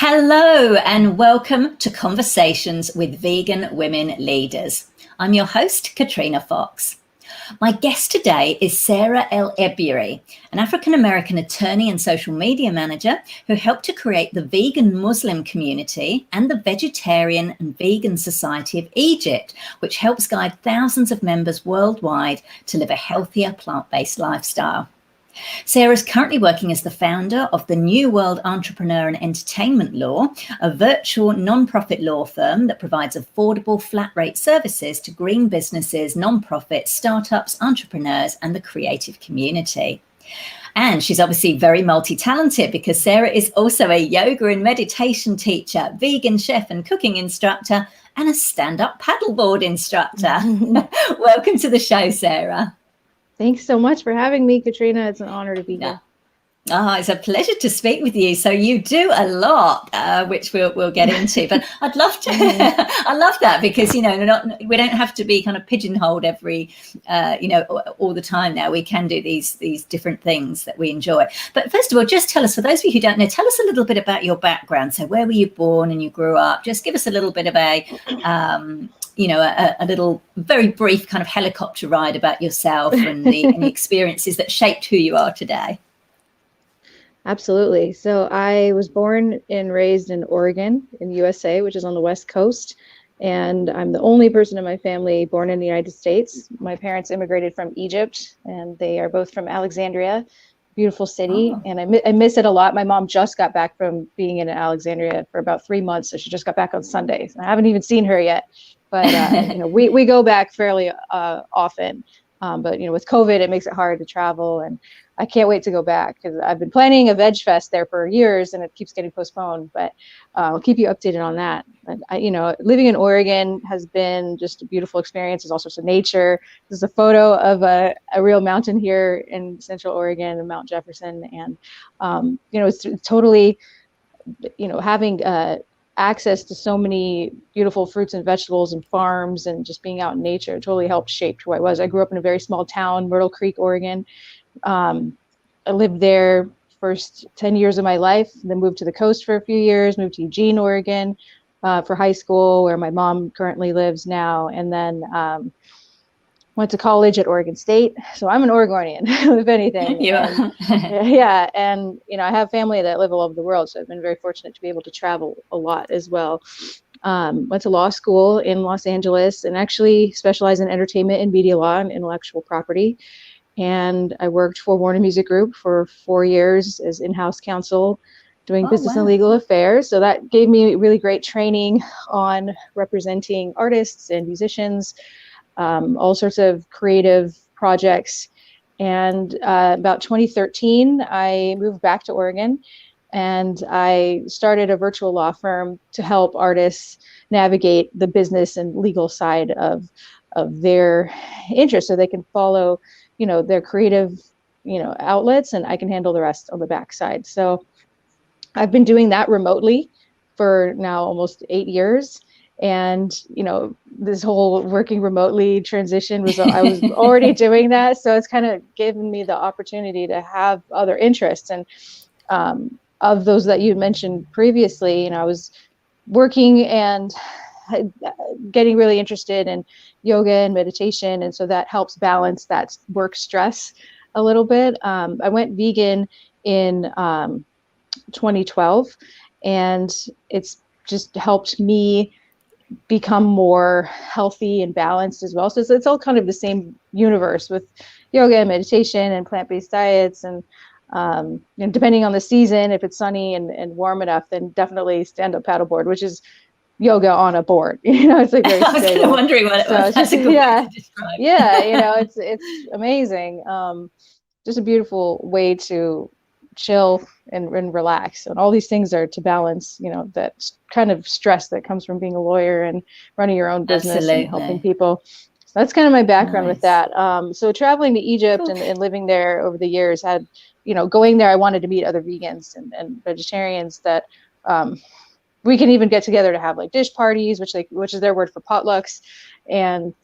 Hello and welcome to Conversations with Vegan Women Leaders. I'm your host, Katrina Fox. My guest today is Sarah L. Ebiary, an African-American attorney and social media manager who helped to create the vegan Muslim community and the Vegetarian and Vegan Society of Egypt, which helps guide thousands of members worldwide to live a healthier plant-based lifestyle. Sarah is currently working as the founder of the New World Entrepreneur and Entertainment Law, a virtual non-profit law firm that provides affordable flat rate services to green businesses, non-profits, startups, entrepreneurs, and the creative community. And she's obviously very multi-talented because Sarah is also a yoga and meditation teacher, vegan chef and cooking instructor, and a stand-up paddleboard instructor. Welcome to the show, Sarah. Thanks so much for having me, Katrina. It's an honor to be here. Oh, it's a pleasure to speak with you. So you do a lot, which we'll get into. But I'd love to. I love that because we don't have to be kind of pigeonholed every, all the time. Now we can do these different things that we enjoy. But first of all, just tell us, for those of you who don't know, tell us a little bit about your background. So where were you born and you grew up? Just give us a little bit of a little very brief kind of helicopter ride about yourself and the experiences that shaped who you are today. Absolutely. So I was born and raised in Oregon in the USA, which is on the West Coast. And I'm the only person in my family born in the United States. My parents immigrated from Egypt, and they are both from Alexandria, beautiful city. Oh. And I miss it a lot. My mom just got back from being in Alexandria for about 3 months. So she just got back on Sunday. I haven't even seen her yet. But we go back fairly often. But with COVID, it makes it hard to travel, and I can't wait to go back because I've been planning a veg fest there for years, and it keeps getting postponed. But I'll keep you updated on that. But living in Oregon has been just a beautiful experience. There's all sorts of nature. There's a photo of a real mountain here in Central Oregon, Mount Jefferson, and it's totally, having access to so many beautiful fruits and vegetables and farms and just being out in nature totally helped shape who I was. I grew up in a very small town, Myrtle Creek, Oregon. I lived there first 10 years of my life, then moved to the coast for a few years, moved to Eugene, Oregon for high school, where my mom currently lives now, and then went to college at Oregon State. So I'm an Oregonian, if anything. Yeah. And I have family that live all over the world, so I've been very fortunate to be able to travel a lot as well. Went to law school in Los Angeles and actually specialized in entertainment and media law and intellectual property. And I worked for Warner Music Group for 4 years as in-house counsel, doing business and legal affairs. So that gave me really great training on representing artists and musicians, all sorts of creative projects. And about 2013, I moved back to Oregon, and I started a virtual law firm to help artists navigate the business and legal side of their interests, so they can follow their creative outlets, and I can handle the rest on the backside. So I've been doing that remotely for now almost 8 years. And this whole working remotely transition I was already doing that, so it's kind of given me the opportunity to have other interests. And of those that you mentioned previously, I was working and getting really interested in yoga and meditation, and so that helps balance that work stress a little bit. I went vegan in 2012, and it's just helped me become more healthy and balanced as well. So it's all kind of the same universe with yoga and meditation and plant-based diets. And depending on the season, if it's sunny and warm enough, then definitely stand-up paddleboard, which is yoga on a board. It's like very stable. I was wondering what it was. That's a good way to describe. It's amazing. Just a beautiful way to chill and relax, and all these things are to balance that kind of stress that comes from being a lawyer and running your own business. Absolutely. And helping people. So that's kind of my background with that. So traveling to Egypt and living there over the years had going there, I wanted to meet other vegans and vegetarians that we can even get together to have like dish parties, which is their word for potlucks, and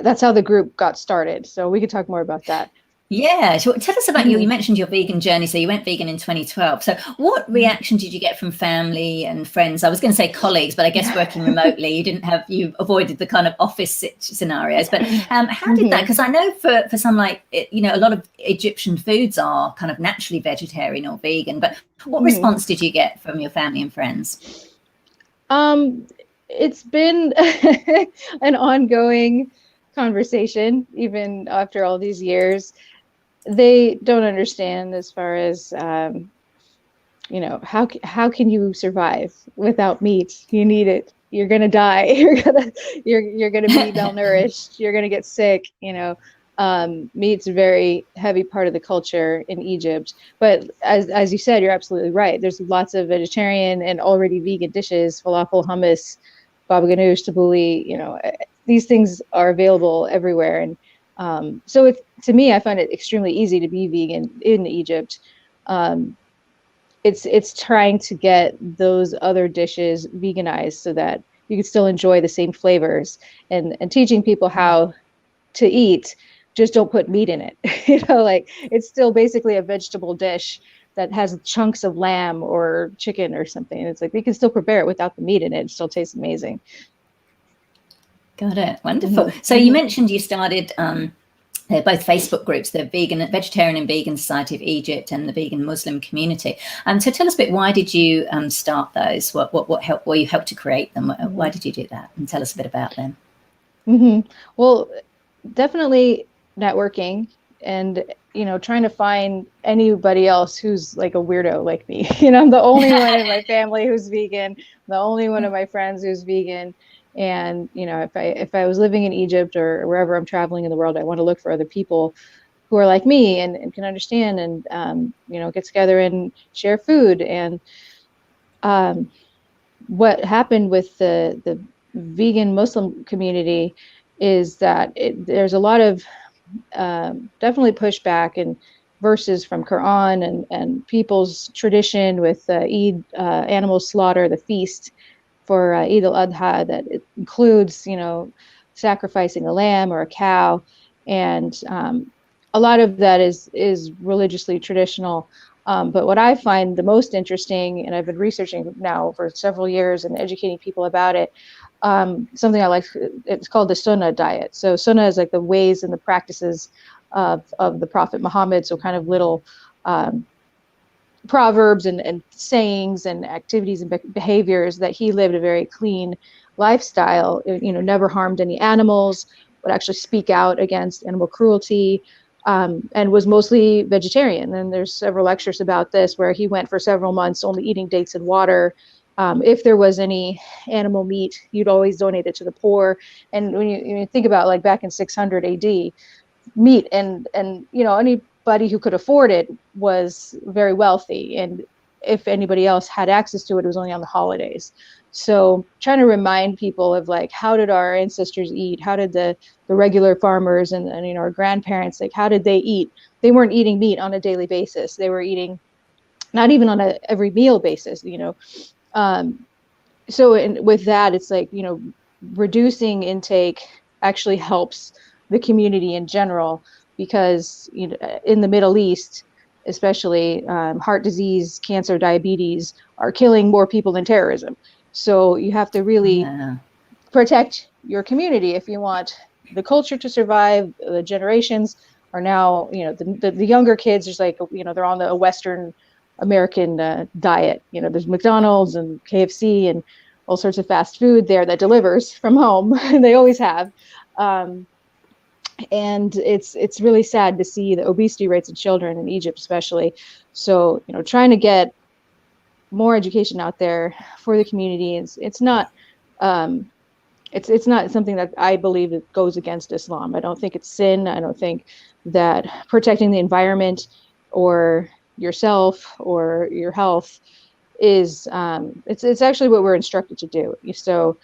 that's how the group got started. So we could talk more about that. Yeah, so tell us about you Mhm. mentioned your vegan journey. So you went vegan in 2012. So what reaction did you get from family and friends? I was going to say colleagues, but I guess working remotely, you avoided the kind of office scenarios. But how did that? Mhm. Because I know for some, like, a lot of Egyptian foods are kind of naturally vegetarian or vegan. But what Mhm. response did you get from your family and friends? Um, it's been an ongoing conversation, even after all these years. They don't understand as far as how can you survive without meat? You need it. You're gonna die. You're gonna be malnourished. You're gonna get sick. Meat's a very heavy part of the culture in Egypt. But as you said, you're absolutely right. There's lots of vegetarian and already vegan dishes: falafel, hummus, baba ganoush, tabbouleh. These things are available everywhere, and so to me, I find it extremely easy to be vegan in Egypt. Um, it's trying to get those other dishes veganized so that you can still enjoy the same flavors, and teaching people how to eat. Just don't put meat in it. Like, it's still basically a vegetable dish that has chunks of lamb or chicken or something. It's like we can still prepare it without the meat in it. It still tastes amazing. Got it. Wonderful. Mm-hmm. So you Mm-hmm. mentioned you started both Facebook groups, the Vegetarian and Vegan Society of Egypt and the Vegan Muslim Community. So tell us a bit, why did you start those? What helped? Were you helped to create them? Why did you do that? And tell us a bit about them. Mm-hmm. Well, definitely networking, and trying to find anybody else who's like a weirdo like me. I'm the only one in my family who's vegan, the only one of my friends who's vegan. And if I was living in Egypt or wherever I'm traveling in the world, I want to look for other people who are like me, and can understand, and get together and share food. And um, what happened with the vegan Muslim community is that there's a lot of definitely pushback and verses from Quran and people's tradition with Eid, animal slaughter, the feast for Eid al-Adha, that it includes, sacrificing a lamb or a cow. And a lot of that is religiously traditional. But what I find the most interesting, and I've been researching now for several years and educating people about it, something I like, it's called the Sona Diet. So Sona is like the ways and the practices of the Prophet Muhammad. So kind of little proverbs and sayings and activities and behaviors that he lived a very clean lifestyle, never harmed any animals, would actually speak out against animal cruelty, and was mostly vegetarian. And there's several lectures about this where he went for several months only eating dates and water. If there was any animal meat, you'd always donate it to the poor. And when you think about, like, back in 600 AD, meat and anybody who could afford it was very wealthy, and if anybody else had access to it, it was only on the holidays. So trying to remind people of, like, how did our ancestors eat? How did the regular farmers and our grandparents, like, how did they eat? They weren't eating meat on a daily basis. They were eating not even on a every meal basis. um so with that, it's like, reducing intake actually helps the community in general, because in the Middle East, especially, heart disease, cancer, diabetes are killing more people than terrorism. So you have to really Yeah. protect your community if you want the culture to survive. The generations are now, the younger kids, just like, they're on the Western American diet. There's McDonald's and KFC and all sorts of fast food there that delivers from home. They always have. Um, and it's really sad to see the obesity rates of children in Egypt, especially. So, trying to get more education out there for the community. It's not um, it's not something that I believe that goes against Islam. I don't think it's sin. I don't think that protecting the environment or yourself or your health is it's actually what we're instructed to do. So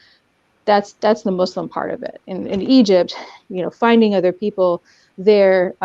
that's the Muslim part of it. In Egypt, finding other people there,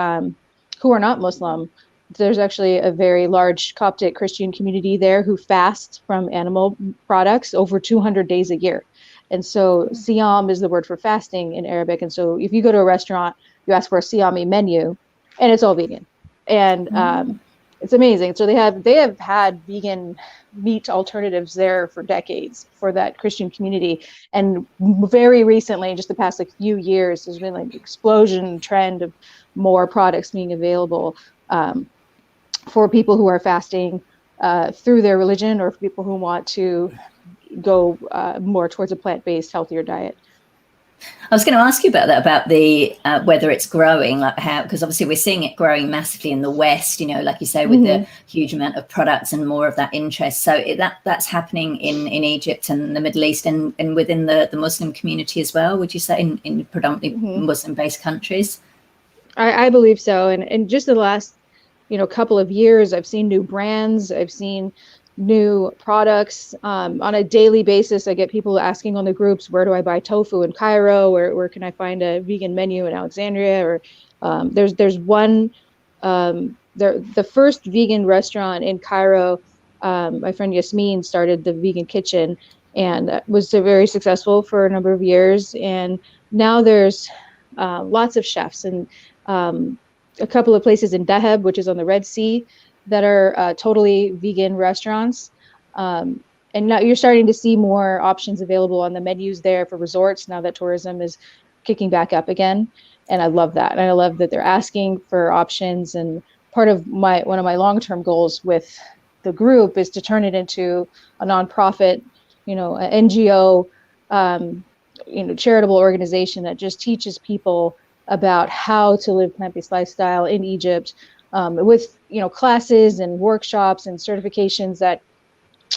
who are not Muslim. There's actually a very large Coptic Christian community there who fast from animal products over 200 days a year. And so Siyam is the word for fasting in Arabic. And so if you go to a restaurant, you ask for a Siyami menu, and it's all vegan. And it's amazing. So they have had vegan meat alternatives there for decades for that Christian community. And very recently, just the past like few years, there's been like an explosion trend of more products being available for people who are fasting through their religion, or for people who want to go more towards a plant-based, healthier diet. I was going to ask you about that, about the whether it's growing, like how, because obviously we're seeing it growing massively in the West, you know, like you say, with the huge amount of products and more of that interest. So that's happening in Egypt and the Middle East, and within the Muslim community as well, would you say, in predominantly Muslim-based countries? I believe so. And just the last, couple of years, I've seen new brands, I've seen new products on a daily basis. I get people asking on the groups, where do I buy tofu in Cairo, or where can I find a vegan menu in Alexandria? Or there's one, the first vegan restaurant in Cairo. My friend Yasmin started the vegan kitchen, and was very successful for a number of years. And now there's lots of chefs, and a couple of places in Dahab, which is on the Red Sea, that are totally vegan restaurants. And now you're starting to see more options available on the menus there for resorts, now that tourism is kicking back up again. And I love that. And I love that they're asking for options. And part of one of my long-term goals with the group is to turn it into a nonprofit, an NGO, charitable organization that just teaches people about how to live plant-based lifestyle in Egypt, with classes and workshops and certifications that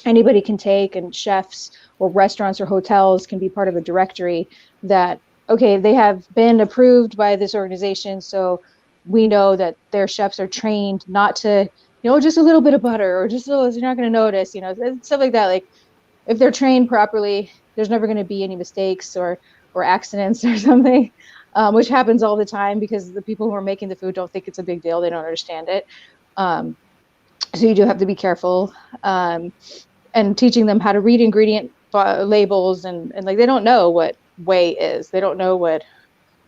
anybody can take, and chefs or restaurants or hotels can be part of a directory that, okay, they have been approved by this organization, so we know that their chefs are trained not to, just a little bit of butter, or just a little, you're not going to notice, stuff like that. Like, if they're trained properly, there's never going to be any mistakes or accidents or something. Which happens all the time because the people who are making the food don't think it's a big deal. They don't understand it. So you do have to be careful, and teaching them how to read ingredient labels, and like, they don't know what whey is. They don't know what,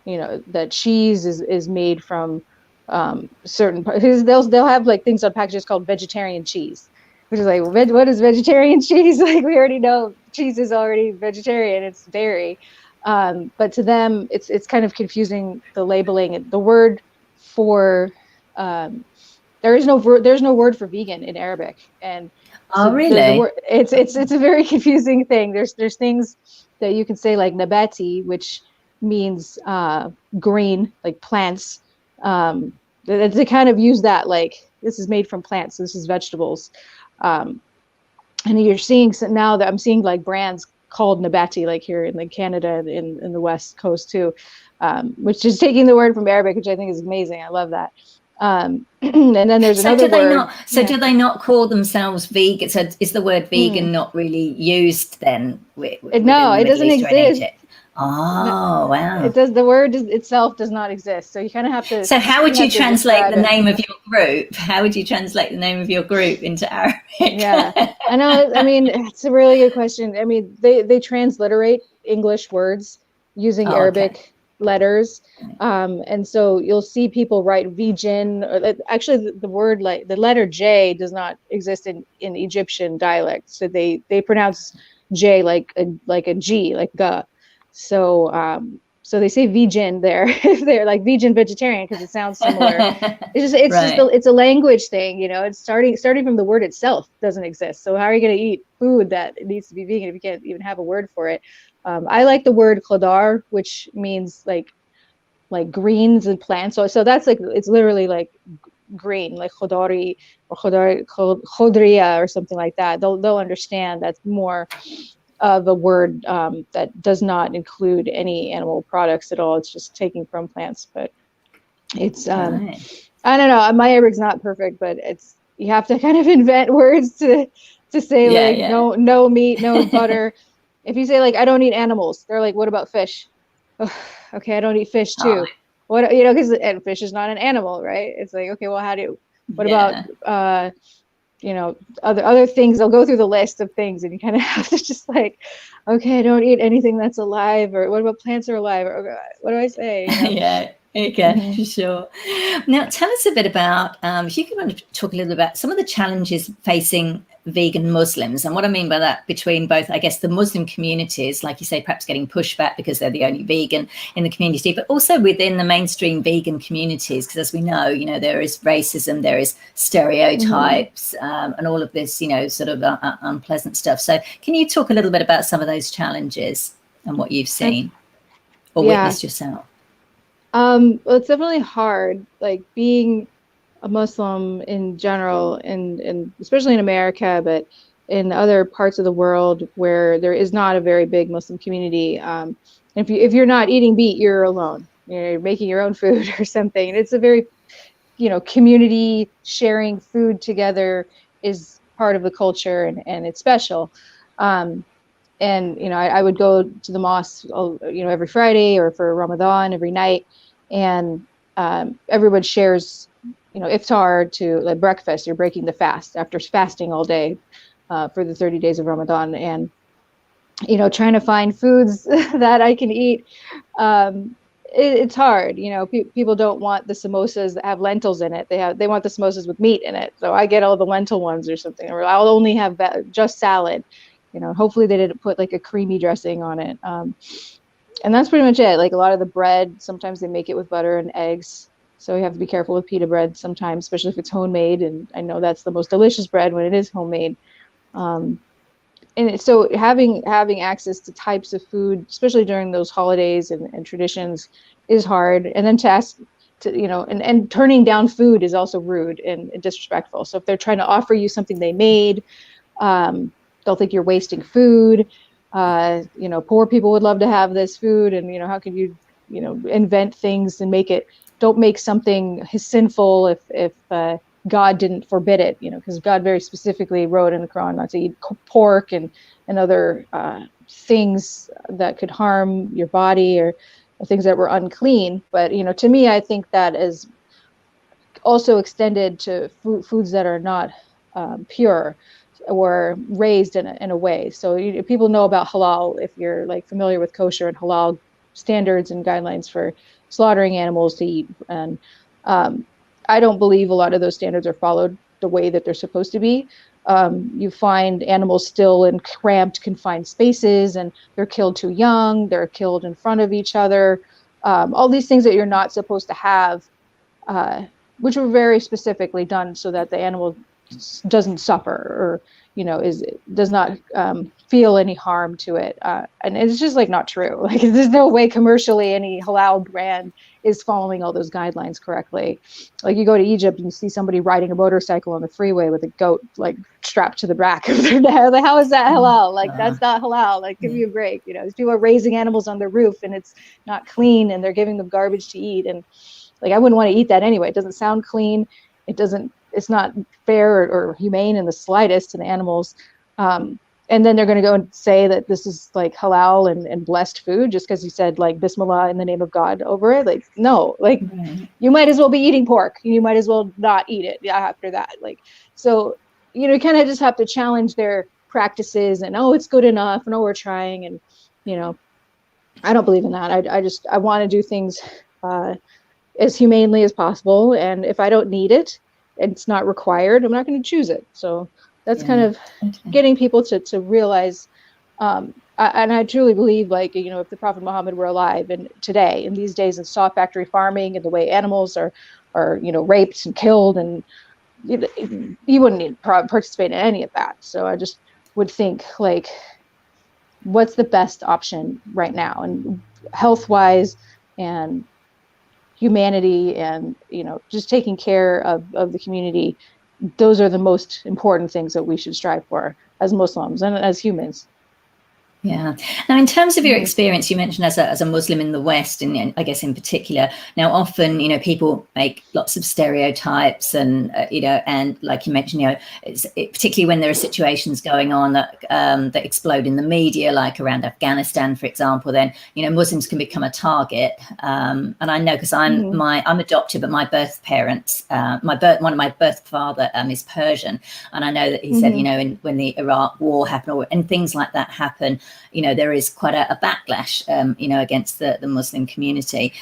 that cheese is made from certain parts. They'll have like things on packages called vegetarian cheese, which is like, what is vegetarian cheese? Like, we already know cheese is already vegetarian. It's dairy. But to them, it's kind of confusing, the labeling. The word for there's no word for vegan in Arabic, and so really, it's a very confusing thing. There's things that you can say, like nabati, which means green, like plants. They kind of use that, like, this is made from plants, this is vegetables. And you're seeing now that I'm seeing like brands called nabati, like here in like Canada, in the West Coast too, which is taking the word from Arabic, which I think is amazing. I love that. And then there's another word. Do they not call themselves vegan? So is the word vegan not really used then? No, it doesn't exist. Oh, wow. It does. The word itself does not exist. So you kind of have to. So how would you translate the name of your group? How would you translate the name of your group into Arabic? Yeah, I know. I mean, it's a really good question. I mean, they transliterate English words using Arabic letters. And so you'll see people write vegan. Actually, the word, like the letter J, does not exist in Egyptian dialect. So they pronounce J like a G, like ga. So so they say vegan there. They're like vegan vegetarian because it sounds similar. It's a language thing, It's starting from the word itself doesn't exist. So how are you going to eat food that needs to be vegan if you can't even have a word for it? I like the word khodar, which means like greens and plants. So that's like, it's literally like green, like khodari or khodriya or something like that. They'll understand that's more of a word that does not include any animal products at all. It's just taking from plants. But it's I don't know, my Arabic's not perfect, but you have to kind of invent words to say no meat, no butter. If you say like, I don't eat animals, they're like, what about fish? Oh, okay, I don't eat fish too. What, because fish is not an animal, right? It's like, okay, well, what about other things? They'll go through the list of things, and you kind of have to just like, okay, I don't eat anything that's alive, or what about plants are alive, or what do I say? Okay, sure. Now, tell us a bit about, if you can talk a little about some of the challenges facing vegan Muslims. And what I mean by that, between both, I guess, the Muslim communities, like you say, perhaps getting pushback because they're the only vegan in the community, but also within the mainstream vegan communities, because as we know, there is racism, there is stereotypes, and all of this, sort of unpleasant stuff. So can you talk a little bit about some of those challenges and what you've seen or witnessed yourself? Well, it's definitely hard, like being a Muslim in general, and especially in America, but in other parts of the world where there is not a very big Muslim community. If you're not eating meat, you're alone. You're making your own food or something. And it's a very, community sharing food together is part of the culture, and it's special. And I would go to the mosque, every Friday, or for Ramadan every night, and everyone shares, iftar to like breakfast. You're breaking the fast after fasting all day for the 30 days of Ramadan, and trying to find foods that I can eat. It's hard. People don't want the samosas that have lentils in it. They want the samosas with meat in it. So I get all the lentil ones or something, or I'll only have just salad. Hopefully they didn't put like a creamy dressing on it. And that's pretty much it. Like a lot of the bread, sometimes they make it with butter and eggs. So you have to be careful with pita bread sometimes, especially if it's homemade. And I know that's the most delicious bread when it is homemade. And so having access to types of food, especially during those holidays and traditions, is hard. And then to ask to, and turning down food is also rude and disrespectful. So if they're trying to offer you something they made, they'll think you're wasting food. Poor people would love to have this food, and how can you, invent things and don't make something sinful if God didn't forbid it, because God very specifically wrote in the Quran not to eat pork and other things that could harm your body, or things that were unclean. But to me, I think that is also extended to foods that are not pure or raised in a way. So people know about halal if you're like familiar with kosher and halal standards and guidelines for slaughtering animals to eat. And I don't believe a lot of those standards are followed the way that they're supposed to be. You find animals still in cramped, confined spaces, and they're killed too young. They're killed in front of each other. All these things that you're not supposed to have, which were very specifically done so that the animal doesn't suffer or does not feel any harm to it, and it's just like not true. Like there's no way commercially any halal brand is following all those guidelines correctly. Like you go to Egypt and you see somebody riding a motorcycle on the freeway with a goat like strapped to the back of their neck. Like how is that halal? Like that's not halal. Like give me a break. These people are raising animals on their roof and it's not clean, and they're giving them garbage to eat, and like I wouldn't want to eat that anyway. It doesn't sound clean. It's not fair or humane in the slightest to the animals. And then they're going to go and say that this is like halal and blessed food just because you said like Bismillah in the name of God over it. Like, no, like you might as well be eating pork. You might as well not eat it after that. Like, so, you kind of just have to challenge their practices and, oh, it's good enough. No, we're trying. And, I don't believe in that. I want to do things as humanely as possible. And if I don't need it, it's not required, I'm not going to choose it. So that's kind of getting people to realize, and I truly believe, like, if the Prophet Muhammad were alive and today, in these days of soft factory farming and the way animals are raped and killed, and you wouldn't need to participate in any of that. So I just would think, like, what's the best option right now, and health-wise, and humanity, and just taking care of the community. Those are the most important things that we should strive for as Muslims and as humans. Yeah. Now, in terms of your experience, you mentioned as a Muslim in the West, and I guess in particular, now often, people make lots of stereotypes, and and like you mentioned, particularly when there are situations going on that explode in the media, like around Afghanistan, for example, then Muslims can become a target. And I know because I'm adopted, but my birth parents, one of my birth father is Persian, and I know that he said, when the Iraq War happened and things like that happen. there is quite a backlash, against the Muslim community.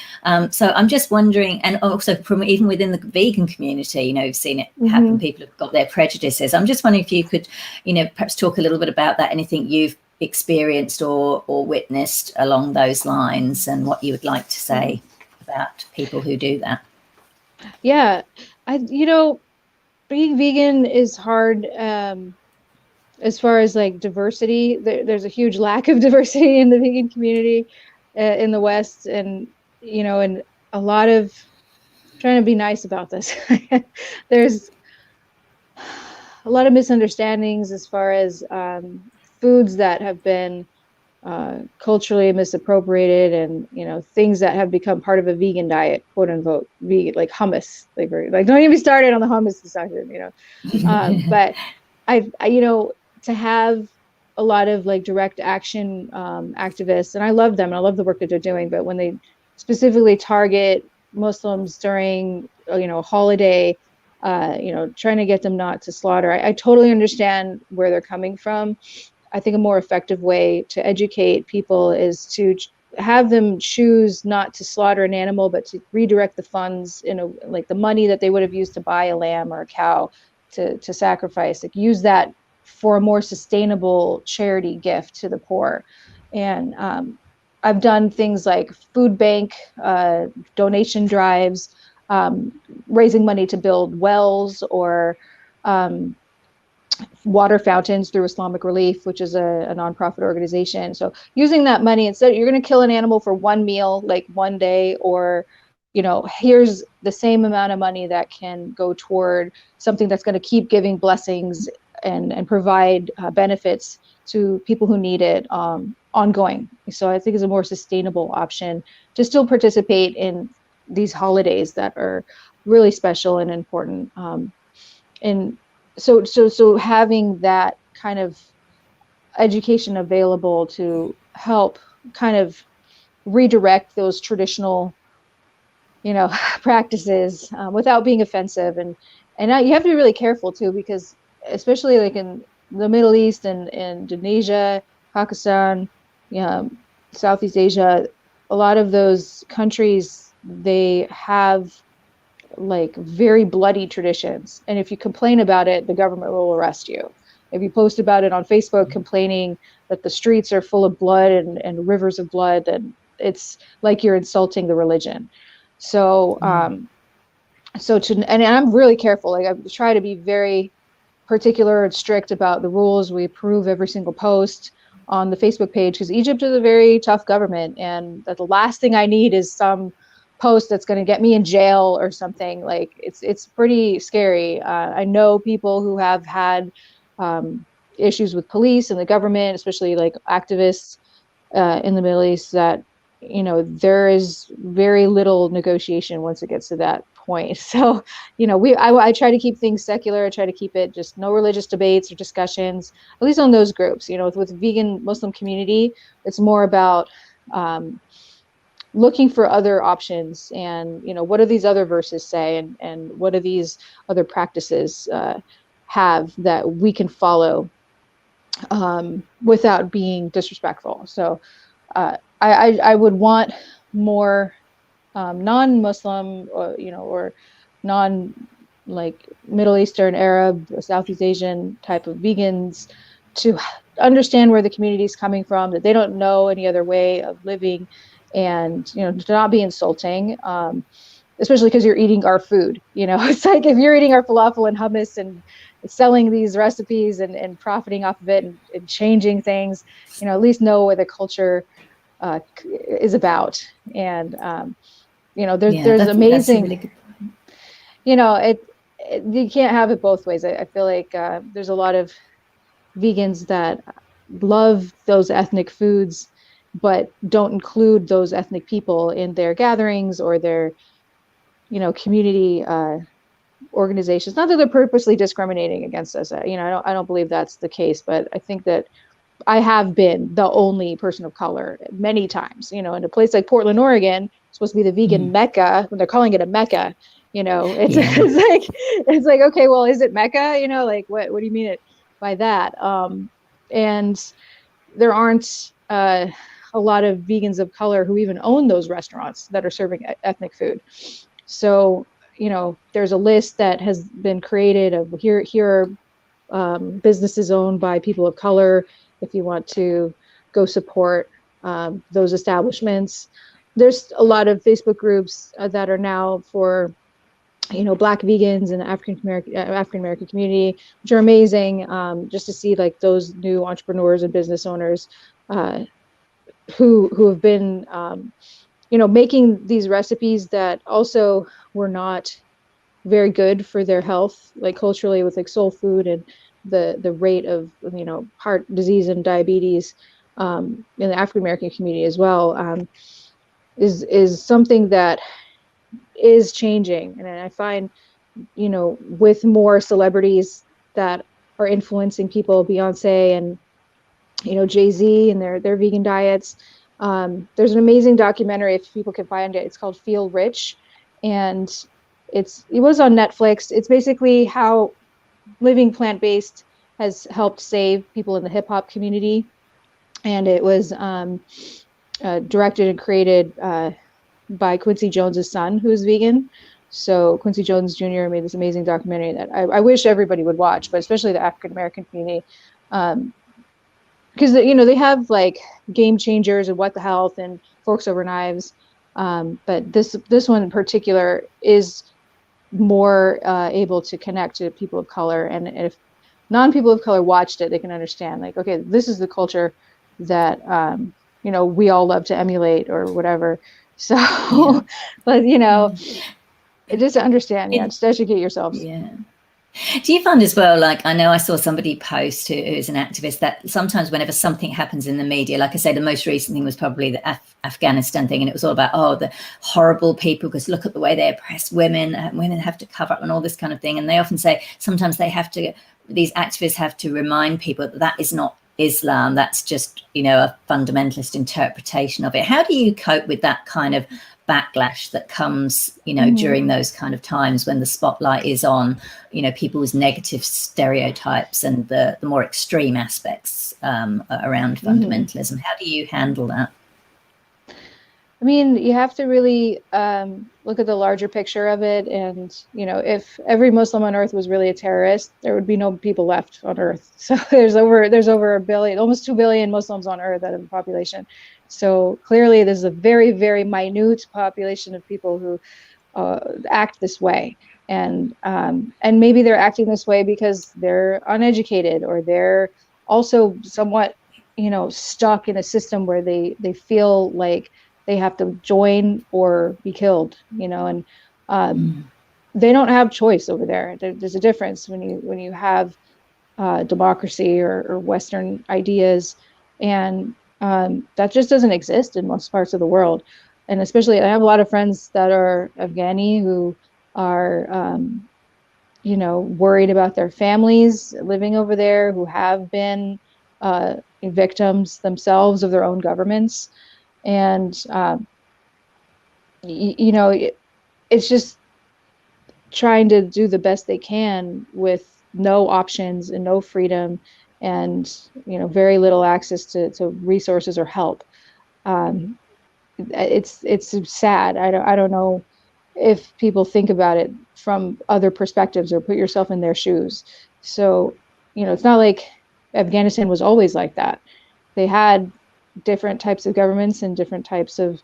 So I'm just wondering, and also from even within the vegan community, you've seen it happen. People have got their prejudices. I'm just wondering if you could, perhaps talk a little bit about that, anything you've experienced or witnessed along those lines, and what you would like to say about people who do that. Yeah, being vegan is hard. As far as like diversity, there's a huge lack of diversity in the vegan community in the West, and and a lot of trying to be nice about this. There's a lot of misunderstandings as far as foods that have been culturally misappropriated, and things that have become part of a vegan diet, quote unquote vegan, like hummus. Like don't even start it on the hummus discussion. But to have a lot of like direct action activists, and I love them and I love the work that they're doing, but when they specifically target Muslims during a holiday, trying to get them not to slaughter, I totally understand where they're coming from. I think a more effective way to educate people is to have them choose not to slaughter an animal, but to redirect the funds like the money that they would have used to buy a lamb or a cow to sacrifice, like use that for a more sustainable charity gift to the poor. And I've done things like food bank donation drives, raising money to build wells or water fountains through Islamic Relief, which is a nonprofit organization. So using that money, instead you're going to kill an animal for one meal, like one day, or here's the same amount of money that can go toward something that's going to keep giving blessings and provide benefits to people who need it ongoing. So I think it's a more sustainable option to still participate in these holidays that are really special and important. And so having that kind of education available to help kind of redirect those traditional practices without being offensive, and you have to be really careful too, because especially like in the Middle East and Indonesia, Pakistan, Southeast Asia, a lot of those countries, they have like very bloody traditions, and if you complain about it, the government will arrest you. If you post about it on Facebook complaining that the streets are full of blood and rivers of blood, then it's like you're insulting the religion. So and I'm really careful. Like I try to be very particular and strict about the rules. We approve every single post on the Facebook page, because Egypt is a very tough government, and that the last thing I need is some post that's going to get me in jail or something. Like it's pretty scary. I know people who have had issues with police and the government, especially like activists in the Middle East, that there is very little negotiation once it gets to that point. So I try to keep things secular. I try to keep it just no religious debates or discussions, at least on those groups. With vegan Muslim community, it's more about looking for other options, and what do these other verses say, and what do these other practices have that we can follow without being disrespectful. So I would want more non-Muslim or non like Middle Eastern, Arab, or Southeast Asian type of vegans to understand where the community is coming from, that they don't know any other way of living, and to not be insulting, especially because you're eating our food. It's like if you're eating our falafel and hummus and selling these recipes and profiting off of it and changing things, at least know where the culture is about. And there's amazing, really you can't have it both ways. I feel like there's a lot of vegans that love those ethnic foods, but don't include those ethnic people in their gatherings or their community organizations. Not that they're purposely discriminating against us. I don't believe that's the case, but I think that I have been the only person of color many times, in a place like Portland, Oregon, supposed to be the vegan Mecca, when they're calling it a Mecca, it's like, okay, well, is it Mecca? Like, what do you mean it by that? And there aren't a lot of vegans of color who even own those restaurants that are serving ethnic food. So, you know, there's a list that has been created of here are businesses owned by people of color. If you want to go support those establishments, there's a lot of Facebook groups that are now for, you know, Black vegans and the African American community, which are amazing. Just to see like those new entrepreneurs and business owners who have been, you know, making these recipes that also were not very good for their health, like culturally with like soul food and the rate of, you know, heart disease and diabetes in the African American community as well, is something that is changing. And I find, you know, with more celebrities that are influencing people, Beyonce and, you know, Jay-Z and their vegan diets. There's an amazing documentary, if people can find it. It's called Feel Rich, and it was on Netflix. It's basically how living plant-based has helped save people in the hip hop community, and it was directed and created by Quincy Jones's son, who's vegan. So Quincy Jones Jr. made this amazing documentary that I wish everybody would watch, but especially the African American community. Because, you know, they have like Game Changers and What the Health and Forks Over Knives, but this one in particular is more able to connect to people of color. And if non-people of color watched it, they can understand, like, okay, this is the culture that you know, we all love to emulate or whatever. So, yeah. But you know, just to understand, just educate yourselves. Yeah. Do you find as well, like, I know I saw somebody post who is an activist, that sometimes whenever something happens in the media, like I say, the most recent thing was probably the Afghanistan thing, and it was all about, oh, the horrible people, because look at the way they oppress women, women have to cover up and all this kind of thing. And they often say sometimes they have to, these activists have to remind people that that is not Islam, that's just, you know, a fundamentalist interpretation of it. How do you cope with that kind of backlash that comes, you know, during those kind of times when the spotlight is on, you know, people's negative stereotypes and the more extreme aspects around fundamentalism? How do you handle that? I mean, you have to really look at the larger picture of it. And, you know, if every Muslim on earth was really a terrorist, there would be no people left on earth. So there's over a billion, almost 2 billion Muslims on earth out of the population. So clearly there's a very, very minute population of people who act this way. And maybe they're acting this way because they're uneducated, or they're also somewhat, you know, stuck in a system where they feel like they have to join or be killed, you know, and they don't have choice over there. There's a difference when you have democracy or Western ideas, and that just doesn't exist in most parts of the world. And especially, I have a lot of friends that are Afghani who are, you know, worried about their families living over there, who have been victims themselves of their own governments. And, you know, it's just trying to do the best they can with no options and no freedom, and, you know, very little access to resources or help. It's sad. I don't know if people think about it from other perspectives or put yourself in their shoes. So, you know, it's not like Afghanistan was always like that. They had different types of governments and different types of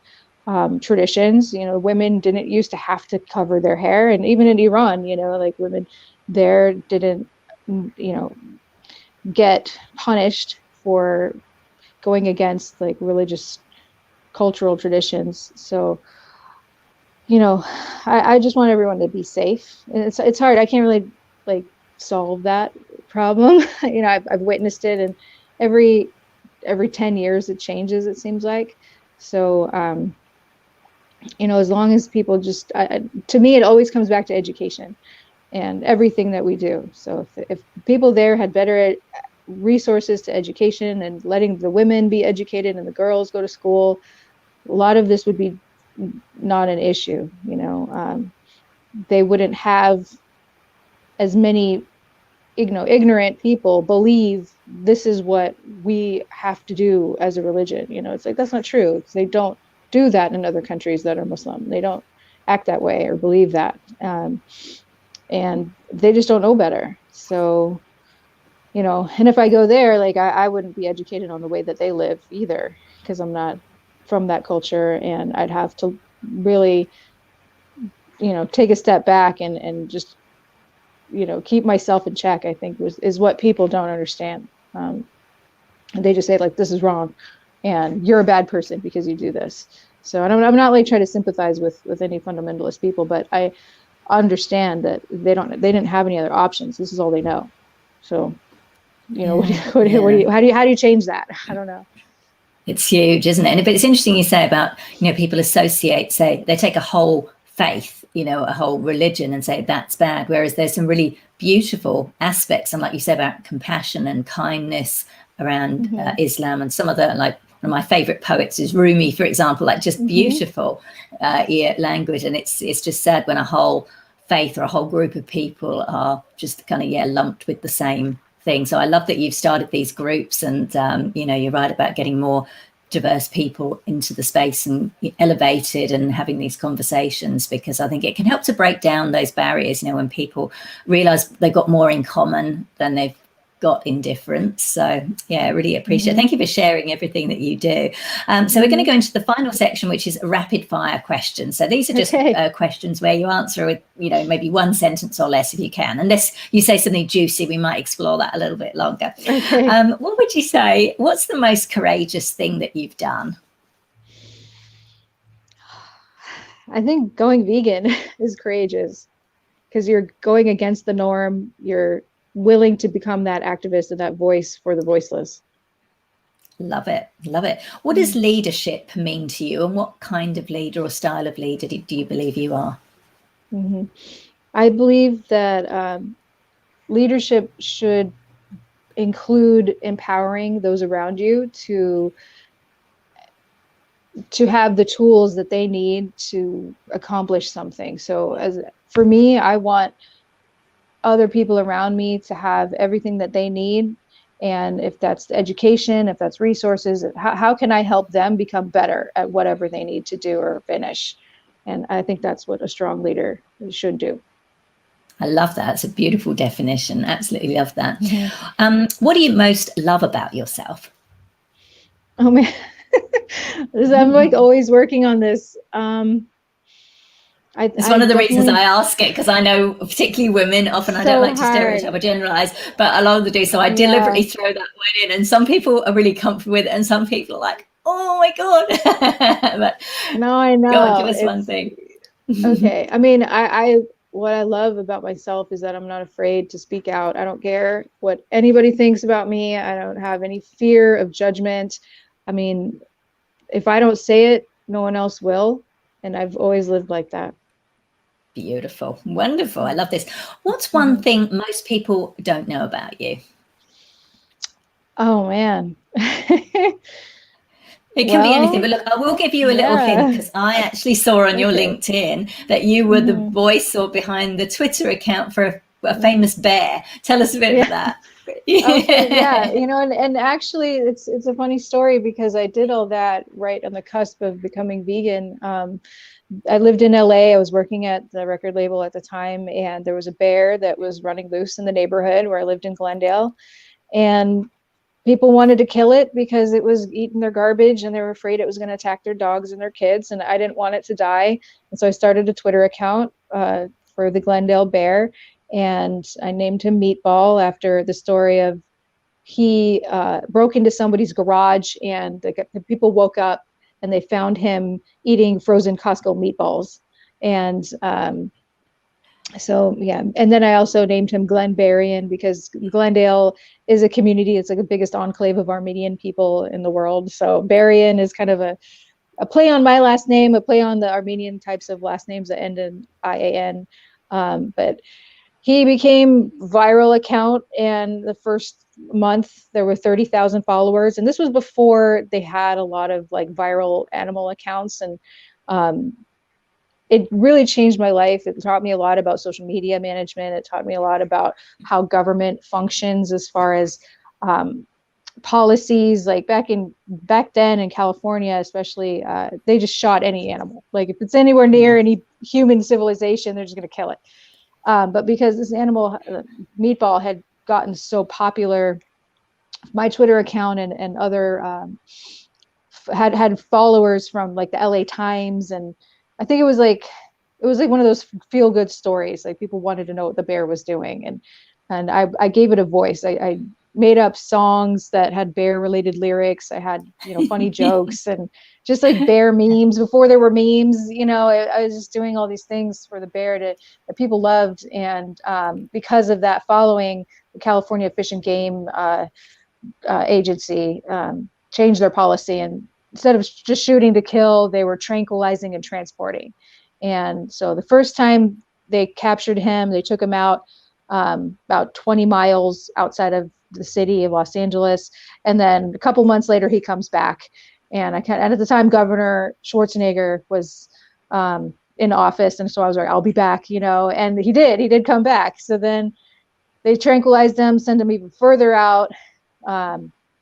traditions. You know, women didn't used to have to cover their hair, and even in Iran, you know, like women there didn't, you know, get punished for going against like religious cultural traditions. So, you know, I just want everyone to be safe. And it's hard. I can't really like solve that problem. You know, I've witnessed it, and every 10 years it changes, it seems like. So, you know, as long as people just, to me, it always comes back to education and everything that we do. So if people there had better resources to education and letting the women be educated and the girls go to school, a lot of this would be not an issue. You know, they wouldn't have as many ignorant people believe this is what we have to do as a religion. You know, it's like, that's not true. They don't do that in other countries that are Muslim. They don't act that way or believe that. And they just don't know better. So, you know, and if I go there, like I wouldn't be educated on the way that they live either, because I'm not from that culture, and I'd have to really, you know, take a step back and just, you know, keep myself in check, I think is what people don't understand. They just say like, this is wrong and you're a bad person because you do this. So I'm not like trying to sympathize with any fundamentalist people, but I understand that they didn't have any other options. This is all they know. So, you know, how do you change that? I don't know. It's huge, isn't it? But it's interesting you say about, you know, people associate, say they take a whole faith, you know, a whole religion and say that's bad. Whereas there's some really beautiful aspects. And like you said about compassion and kindness around Islam, and some of the, like one of my favorite poets is Rumi, for example, like just beautiful language. And it's just sad when a whole faith or a whole group of people are just kind of, lumped with the same thing. So I love that you've started these groups, and you know, you're right about getting more diverse people into the space and elevated and having these conversations, because I think it can help to break down those barriers, you know, when people realize they've got more in common than they've got in difference. So yeah, I really appreciate it. Thank you for sharing everything that you do. So we're going to go into the final section, which is rapid fire questions. So these are just questions where you answer with, you know, maybe one sentence or less if you can. Unless you say something juicy, we might explore that a little bit longer. What would you say, what's the most courageous thing that you've done? I think going vegan is courageous, because you're going against the norm. You're willing to become that activist and that voice for the voiceless. Love it. Love it. What does leadership mean to you, and what kind of leader or style of leader do you believe you are? I believe that leadership should include empowering those around you to have the tools that they need to accomplish something. So for me, I want other people around me to have everything that they need. And if that's education, if that's resources, how can I help them become better at whatever they need to do or finish? And I think that's what a strong leader should do. I love that. It's a beautiful definition. Absolutely love that. What do you most love about yourself? Oh man, I'm like always working on this. It's one of the reasons I ask it, because I know particularly women often, I don't like to stereotype or generalize, but a lot of them do. So I deliberately throw that word in, and some people are really comfortable with it, and some people are like, oh my God. But no, I know. Go on, give us one thing. Okay. I mean, what I love about myself is that I'm not afraid to speak out. I don't care what anybody thinks about me. I don't have any fear of judgment. I mean, if I don't say it, no one else will. And I've always lived like that. Beautiful. Wonderful. I love this. What's one thing most people don't know about you? Oh, man. It can be anything, but look, I will give you a little hint, because I actually saw on your LinkedIn that you were the voice or behind the Twitter account for a famous bear. Tell us a bit about that. Yeah, you know, and actually it's a funny story, because I did all that right on the cusp of becoming vegan. I lived in LA. I was working at the record label at the time, and there was a bear that was running loose in the neighborhood where I lived in Glendale, and people wanted to kill it because it was eating their garbage, and they were afraid it was going to attack their dogs and their kids, and I didn't want it to die. And so I started a Twitter account for the Glendale bear, and I named him Meatball after the story of he broke into somebody's garage, and the people woke up and they found him eating frozen Costco meatballs. And so yeah, and then I also named him Glenbarian, because Glendale is a community. It's like the biggest enclave of Armenian people in the world. So Barian is kind of a play on my last name, a play on the Armenian types of last names that end in IAN. But he became viral account, and the first month there were 30,000 followers, and this was before they had a lot of like viral animal accounts. And it really changed my life. It taught me a lot about social media management. It taught me a lot about how government functions, as far as policies. Like back then in California, especially, they just shot any animal. Like if it's anywhere near any human civilization, they're just going to kill it. But because this animal, Meatball, had gotten so popular, my Twitter account and other had followers from like the LA Times, and I think it was like one of those feel good stories. Like people wanted to know what the bear was doing, and I gave it a voice. I made up songs that had bear related lyrics. I had, funny jokes and just like bear memes before there were memes. I was just doing all these things for the bear that people loved, and because of that following, the California Fish and Game agency changed their policy, and instead of just shooting to kill, they were tranquilizing and transporting. And so the first time they captured him, they took him out about 20 miles outside of the city of Los Angeles, and then a couple months later he comes back. And and at the time Governor Schwarzenegger was in office, and so I was like, I'll be back, and he did come back. So then they tranquilized him, sent him even further out.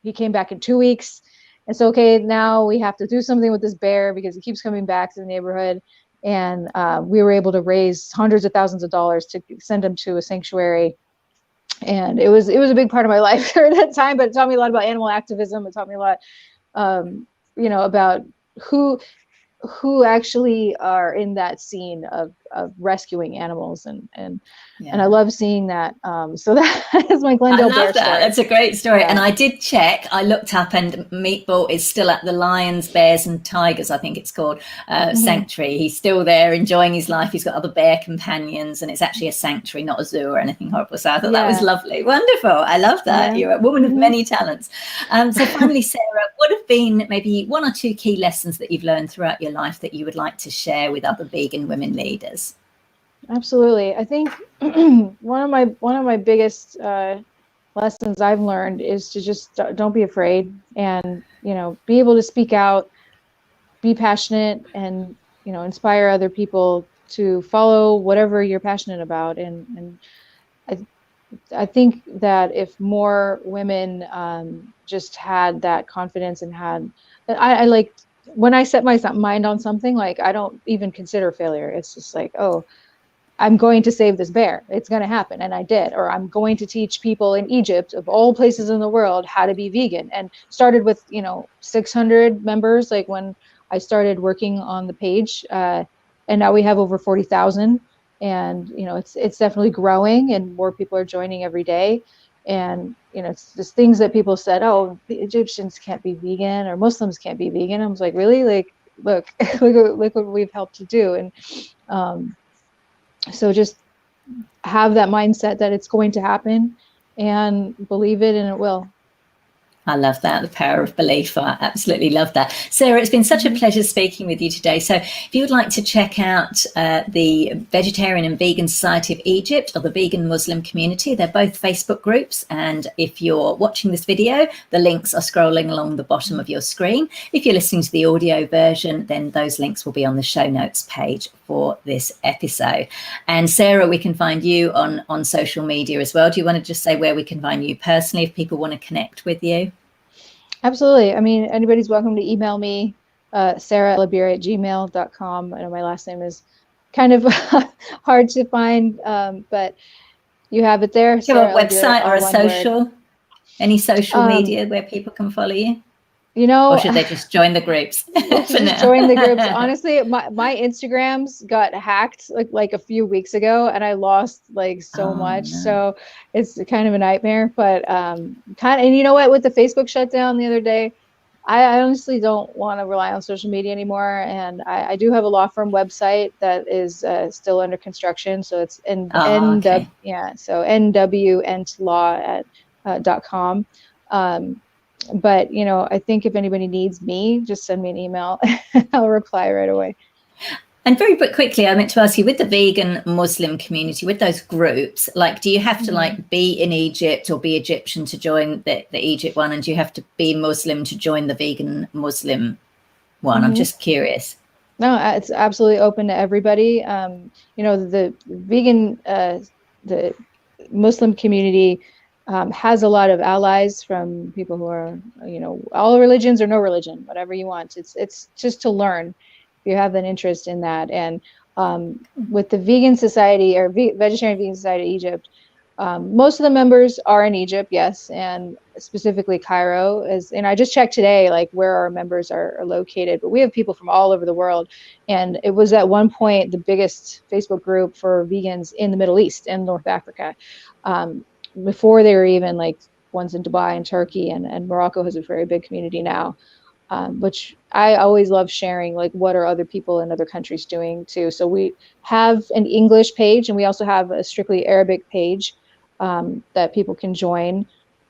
He came back in 2 weeks. And so, okay, now we have to do something with this bear because he keeps coming back to the neighborhood. And we were able to raise hundreds of thousands of dollars to send him to a sanctuary. And it was a big part of my life during that time, but it taught me a lot about animal activism. It taught me a lot, about who actually are in that scene of rescuing animals, and I love seeing that. So that is my Glendale bear story. That's a great story. And I did check, I looked up, and Meatball is still at the Lions, Bears and Tigers, I think it's called, sanctuary. He's still there enjoying his life. He's got other bear companions, and it's actually a sanctuary, not a zoo or anything horrible. So I thought that was lovely. Wonderful. I love that. You're a woman of many talents. So finally, Sarah, what have been maybe one or two key lessons that you've learned throughout your life that you would like to share with other vegan women leaders? Absolutely. I think one of my biggest lessons I've learned is to just don't be afraid, and be able to speak out, be passionate, and inspire other people to follow whatever you're passionate about. And I think that if more women just had that confidence and I like when I set my mind on something, like I don't even consider failure. It's just like, oh, I'm going to save this bear. It's going to happen. And I did. Or I'm going to teach people in Egypt, of all places in the world, how to be vegan. And started with, 600 members, like when I started working on the page. And now we have over 40,000. And, it's definitely growing, and more people are joining every day. And, it's just things that people said, oh, the Egyptians can't be vegan, or Muslims can't be vegan. I was like, really? Like, look what we've helped to do. And, so just have that mindset that it's going to happen, and believe it, and it will. I love that, the power of belief. I absolutely love that. Sarah, it's been such a pleasure speaking with you today. So if you would like to check out the Vegetarian and Vegan Society of Egypt, or the Vegan Muslim Community, they're both Facebook groups. And if you're watching this video, the links are scrolling along the bottom of your screen. If you're listening to the audio version, then those links will be on the show notes page for this episode. And Sarah, we can find you on social media as well. Do you want to just say where we can find you personally if people want to connect with you? Absolutely. I mean, anybody's welcome to email me, sarah@Ebiary@gmail.com. I know my last name is kind of hard to find, but you have it there. Do you have a website or a social? Any social media where people can follow you? Or should they just join the groups? Join the groups. Honestly, my Instagrams got hacked like a few weeks ago, and I lost like so much. No. So it's kind of a nightmare. But and you know what? With the Facebook shutdown the other day, I honestly don't want to rely on social media anymore. And I do have a law firm website that is still under construction. So it's so nwentlaw.com. But, I think if anybody needs me, just send me an email. I'll reply right away. And very quickly, I meant to ask you, with the vegan Muslim community, with those groups, like, do you have to be in Egypt or be Egyptian to join the Egypt one? And do you have to be Muslim to join the vegan Muslim one? I'm just curious. No, it's absolutely open to everybody. The vegan, the Muslim community has a lot of allies from people who are, all religions or no religion, whatever you want. It's just to learn if you have an interest in that. And with the Vegan Society or Vegetarian Vegan Society of Egypt, most of the members are in Egypt, yes, and specifically Cairo. And I just checked today, like where our members are located, but we have people from all over the world. And it was at one point the biggest Facebook group for vegans in the Middle East and North Africa. Before they were even like ones in Dubai and Turkey, and Morocco has a very big community now. Which I always love sharing, like what are other people in other countries doing too. So we have an English page, and we also have a strictly Arabic page that people can join.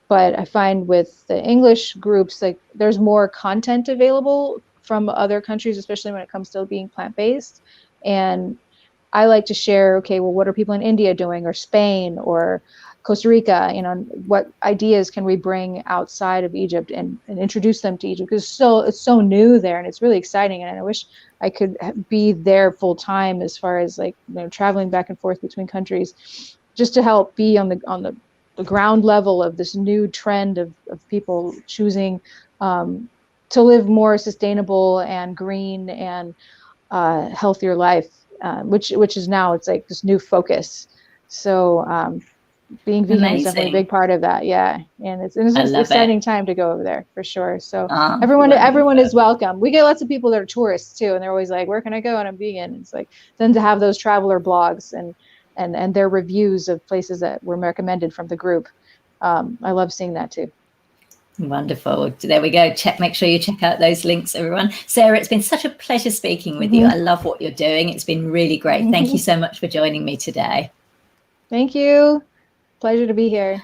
But I find with the English groups, like there's more content available from other countries, especially when it comes to being plant-based. And I like to share, okay, well, what are people in India doing, or Spain, or Costa Rica? What ideas can we bring outside of Egypt and introduce them to Egypt? Because it's so new there, and it's really exciting. And I wish I could be there full time, as far as like traveling back and forth between countries, just to help be on the ground level of this new trend of people choosing to live more sustainable and green and healthier life, which is now, it's like this new focus. So being vegan is definitely a big part of that. Yeah. And it's an exciting time to go over there for sure. So everyone is welcome. We get lots of people that are tourists too, and they're always like, where can I go? And I'm vegan. It's like then to have those traveler blogs and their reviews of places that were recommended from the group. I love seeing that too. Wonderful. There we go. Make sure you check out those links, everyone. Sarah, it's been such a pleasure speaking with you. I love what you're doing. It's been really great. Thank you so much for joining me today. Thank you. Pleasure to be here.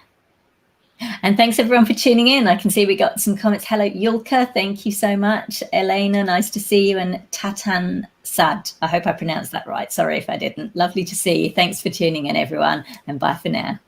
And thanks everyone for tuning in. I can see we got some comments. Hello, Yulka. Thank you so much. Elena, nice to see you. And Tatan Sad. I hope I pronounced that right. Sorry if I didn't. Lovely to see you. Thanks for tuning in, everyone. And bye for now.